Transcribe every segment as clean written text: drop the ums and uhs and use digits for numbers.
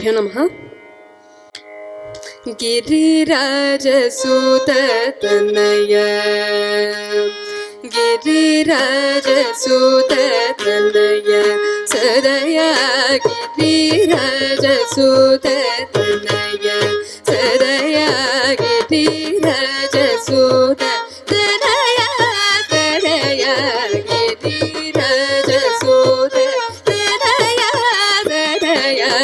श्रीगुरुभ्यो नमः. गिरिराजसुततनय गिरिराजसुततनय सदया गिरिराजसुततनय सदया गिरिराजसुततनय सदया गिरिराजसुततनय सदया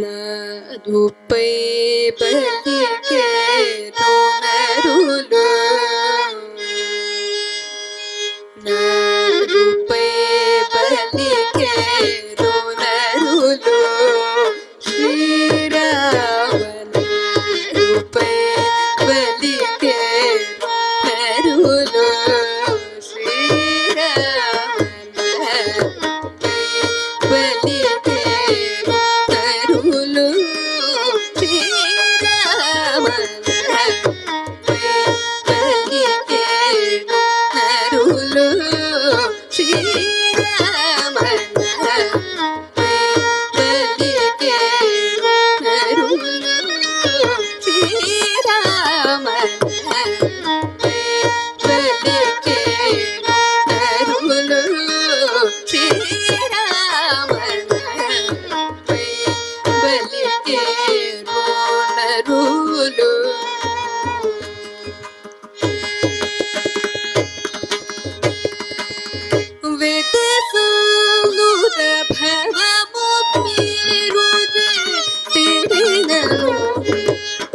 నాదుపై పలికేరు నరులు, నాదుపై పలికేరు నరులు, శ్రీరామ నాదుపై పలికేరు నరులు, శ్రీరామ నాదుపై పలికేరు నరులు, శ్రీరామ నాదుపై పలికేరు నరులు, శ్రీరామ నాదుపై పలికేరు నరులు, శ్రీరామ నాదుపై పలికేరు నరులు, శ్రీరామ నాదుపై పలికేరు నరులు. విదసూనుత భవము పీరుజే తిరినను,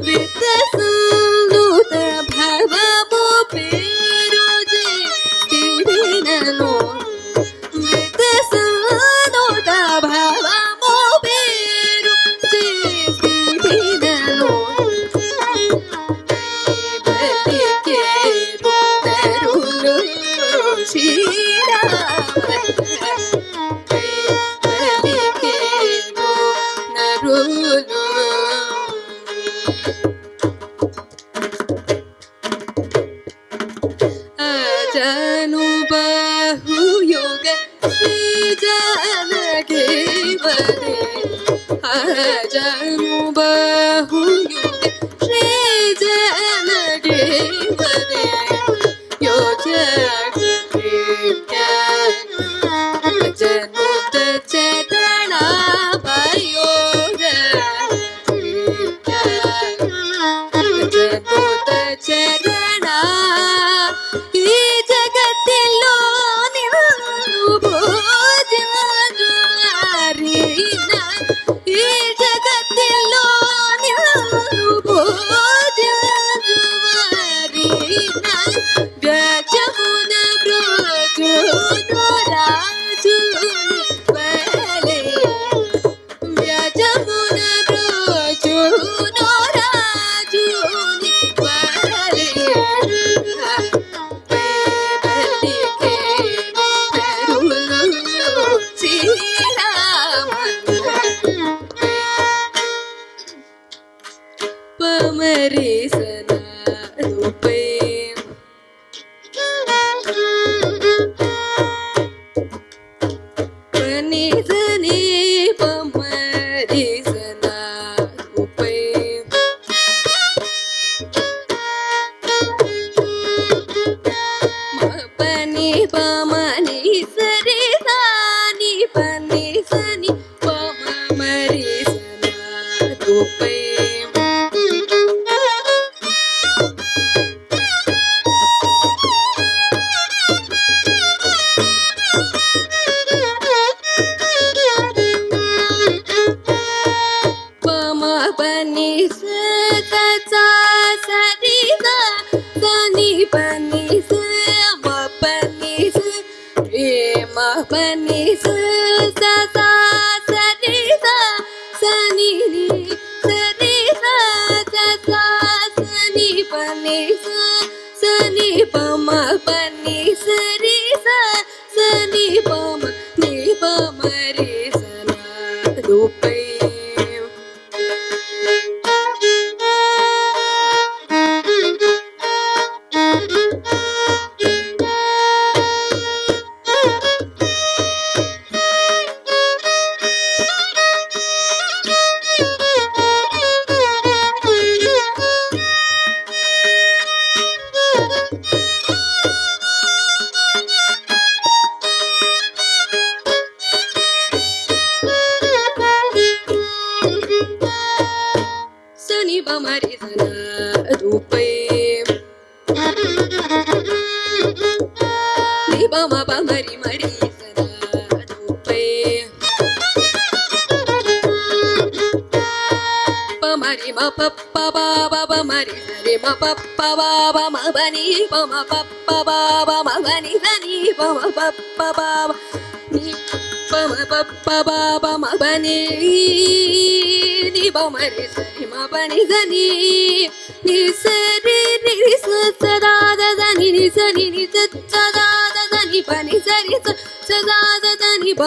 విదసూనుత భవము పీరుజే తిరినను, విదసూనుత భవము పీరుజే తిరినను, పలికేరు నరులు, శ్రీరామ పలికేరు నరులు. అజను బాహుయుగ శ్రీ జానకి వదే, అజను బాహుయుగ శ్రీ జానకి వదే, జనుత చరణ పయోగ, జనుత చరణ ఈ జగತ್ತಿలో నిన్ను భోజనారిన, ఈ జగತ್ತಿలో నిన్ను ni sa sa ni pa ma pa ni sa ri sa sa ni pa ma ri sa na rupai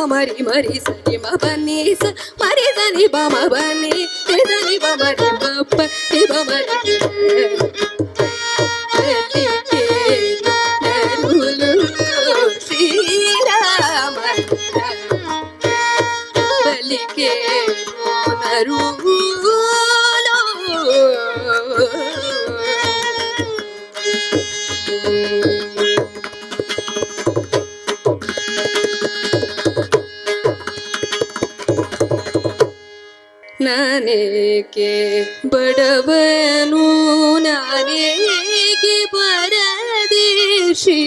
mari mari sani ma bani sa mari sani ba ma bani sani ba mari ma pa ba mari Shri Rama balike naru ನಾನೇಕೆ ಬಡವನು ನಾನೇಕೆ ಪರದೇಶಿ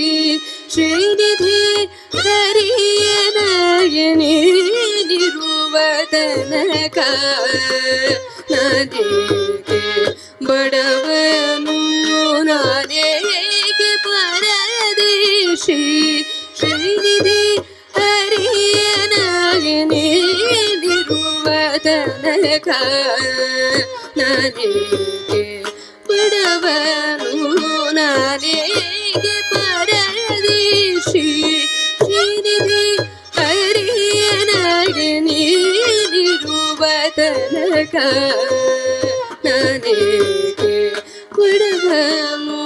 ಶ್ರೀನಿಧಿ ಹರಿಯನಯನಿರುವ ತನಕ ನಾನೇಕೆ ಬಡವನು ನಾನೇಕೆ ಪರದೇಶಿ ಶ್ರೀನಿಧಿ ಹರಿಯನಯನಿರುವ ತನಕ ನಾನೇಕೆ ಬಡವನು ನಾನೇಕೆ ಪರದೇಶಿ ಶ್ರೀನಿಧಿ ಹರಿಯನಯನಿರುವ ತನಕ ನಾನೇಕೆ ಬಡವನು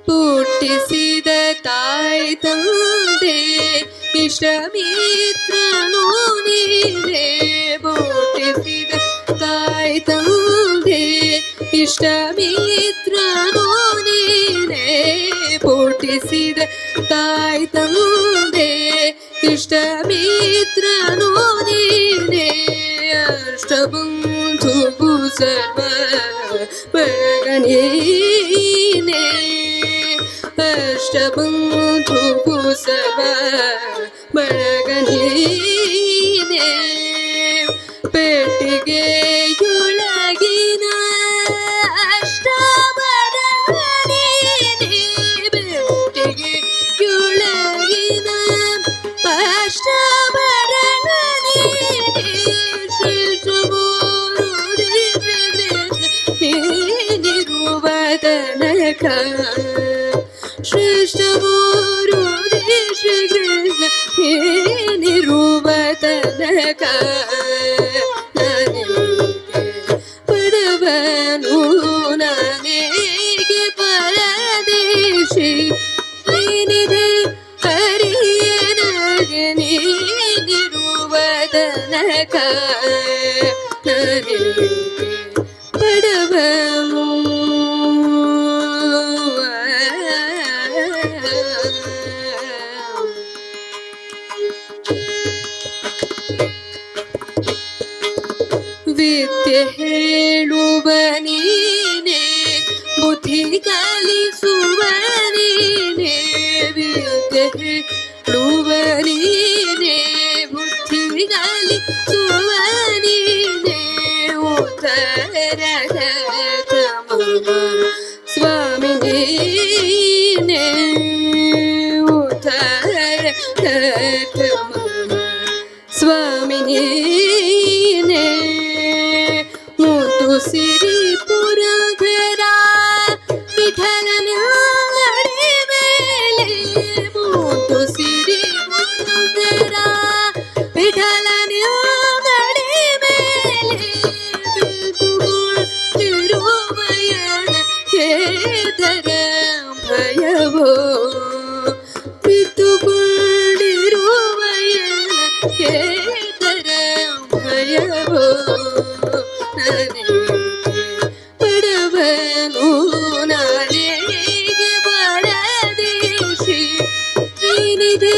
ಹುಟ್ಟಿಸಿದ ತಾಯಿ ತಂದೆ ಇಷ್ಟಮಿತ್ರನು ನೀನೇ ಹುಟ್ಟಿಸಿದ ತಾಯಿ ತಂದೆ ಇಷ್ಟಮಿತ್ರನು ನೀನೇ ಹುಟ್ಟಿಸಿದ ತಾಯಿ ತಂದೆ ಇಷ್ಟಮಿತ್ರನು ನೀನೇ ಅಷ್ಟಬಂಧುವು ಸರ್ವ ಬೆಳಗನೀನೇ ಅಷ್ಟಬಂಧುವು ಸರ್ವ ಬೆಳಗನೀನೇ ಪೆಟ್ಟಿಗೆಯೊಳಗಿನ ಅಷ್ಟಾಭರಣೀನೇ ಪೆಟ್ಟಿಗೆಯೊಳಗಿನ ಅಷ್ಟಾಭರಣೀನೇ ನೀನಿರುವ ತನಕ ಶ್ರೇಷ್ಠ ಮೂರು ದೇಶ ನೀನಿರುವ ತನಕ ನಾನೇಕೆ ಬಡವನು ನಾನೇಕೆ ಪರದೇಶಿ ಶ್ರೀನಿಧಿ ಹರಿಯನಗೆ ನೀನಿರುವ ತನಕ ನಾನೇಕೆ ಬಡವನು ವಿದ್ಯೆ ಹೇಳುವ ನೀನೇ ಬುದ್ಧಿ ಕಲಿಸುವ ನೀನೇ ವಿದ್ಯೆ ಹೇಳುವ ನೀನೇ ಬುದ್ಧಿ ಕಲಿಸುವ ನೀನೇ ಉತ್ತರದ ತಮಮ ಸ್ವಾಮಿ ನೀನೇ ಉತ್ತರ ಸ್ವಾಮಿ ನೀನೇ ಮುತ್ತು ಸಿರಿ ಪುರಘರ ವಿಠಲನ ಅಡಿ ಮೇಲೆ ಮುತ್ತು ಸಿರಿ ಪುರಘರ ವಿಠಲನ ಅಡಿ ಮೇಲೆ ಬಿದ್ದುಕೊಂಡಿರುವಯನ ಹೇದರ ಭಯವೋ ಬಿದ್ದುಕೊಂಡಿರುವಯನ ಹೇದರ ಭಯವೋ ನನಗೆ ಬಡವನು ನಾಳೆಗೆ ಬಡದೇಶಿ ನೀನಿದೆ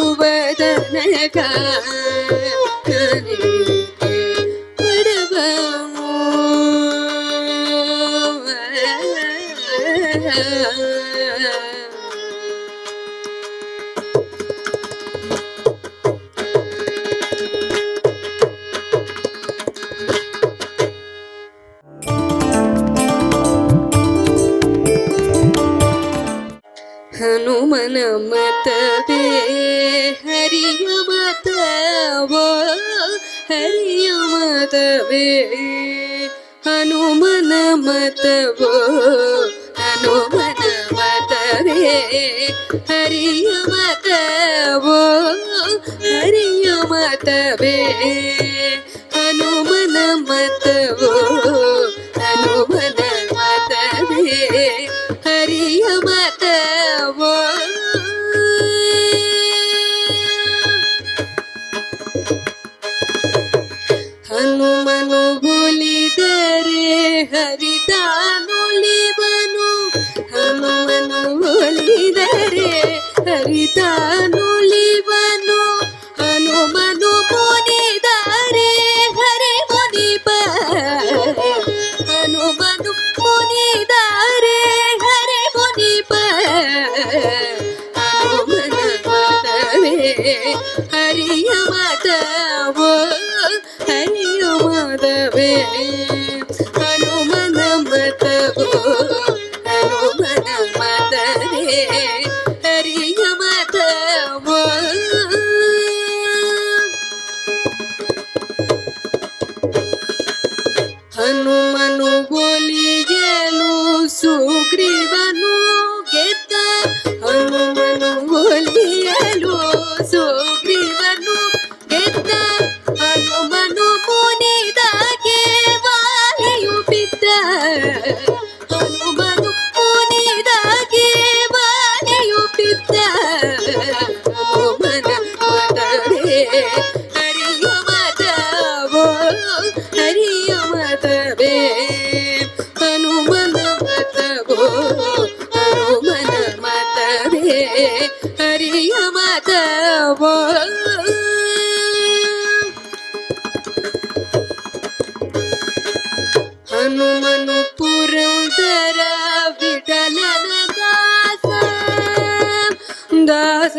ಹರಿಯದಯನೇನಿರುವದನಕ ನನಗೆ ಬಡವನು ಹನುಮನ ಮತವೇ ಹರಿಯ ಮತವೋ ಹರಿಯ ಮತವೇ ಹನುಮನ ಮತವೋ ಹನುಮನ ಮತವೇ ಹರಿಯ ಮತವೋ ಹರಿಯ ಮತವೇ ಹನುಮನ ಮತವೋ ಹನುಮನ ಮತವೇ ಹರಿಯ ಮತವೋ ಹನುಮನು ಒಲಿದರೆ ಹರಿತಾನುಲಿವನು ಹನುಮನು ಒಲಿದರೆ ಹರಿತಾನುಲಿವನು ಹನುಮನು ಮುನಿದರೆ ಹರಿ ಮುನಿಪ ಹನುಮನು ಮುನಿದರೆ ಹರಿ ಮುನಿಪ ಹನುಮನ ಮತವೇ ಹರಿಯ ಮತವೋ ಹರಿಯ ಮತವೇ ಹನುಮನ ಮತವೋ ಹನುಮನ ಮತವೇ ಹರಿಯ ಮತವೋ ಹನುಮನು ಒಲಿಯಲು ಸುಗ್ರೀವನು ಗೆದ್ದ ಹನುಮನು ಒಲಿಯಲು ಸುಗ್ರೀವನು ಗೆದ್ದ ಹನುಮನು ಮುನಿದಾಗೆ ವಾಲಿಯು ಬಿದ್ದ ಹನುಮನು ಮುನಿದಾಗೆ ವಾಲಿಯು ಬಿದ್ದ ಹನುಮನ ಮತವೇ ಹರಿಯ ಮತವೋ ಹರಿಯ ಮತವೇ ಹನುಮನ ಮತವೋ ಹನುಮನ ಮತವೇ ಹರಿಯ ಮತವೋ ಹನುಮನು ಪುರಂದರ ವಿಠಲನ ದಾಸ ದಾಸ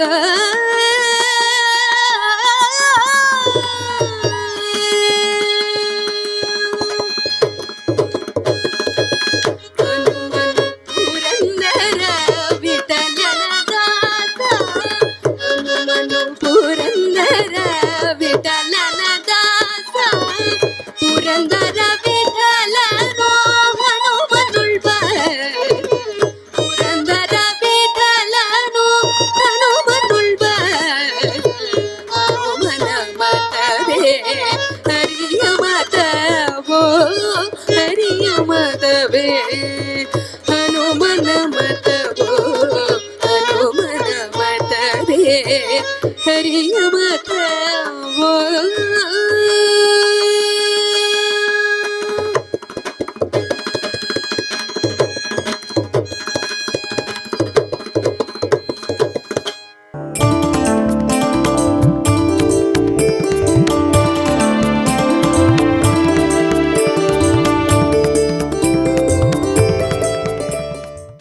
ಹನುಮನು ಪುರಂದರ ವಿಠಲನ ದಾಸ ಹನುಮನು ಪುರಂದರ ವಿಠಲನ ದಾಸ ಪುರಂದರ ವಿಠಲನೋ ಹನುಮನುಳ್ಬ ಪುರಂದರ ವಿಠಲನೋ ಹನುಮನುಳ್ಬ ಹನುಮನ ಮತವೇ ಹರಿಯ ಮತವೋ ಹರಿಯ ಮತವೇ ಹನುಮನ ಮತವೋ ಹನುಮನ ಮತವೇ ಹರಿಯ ಮತ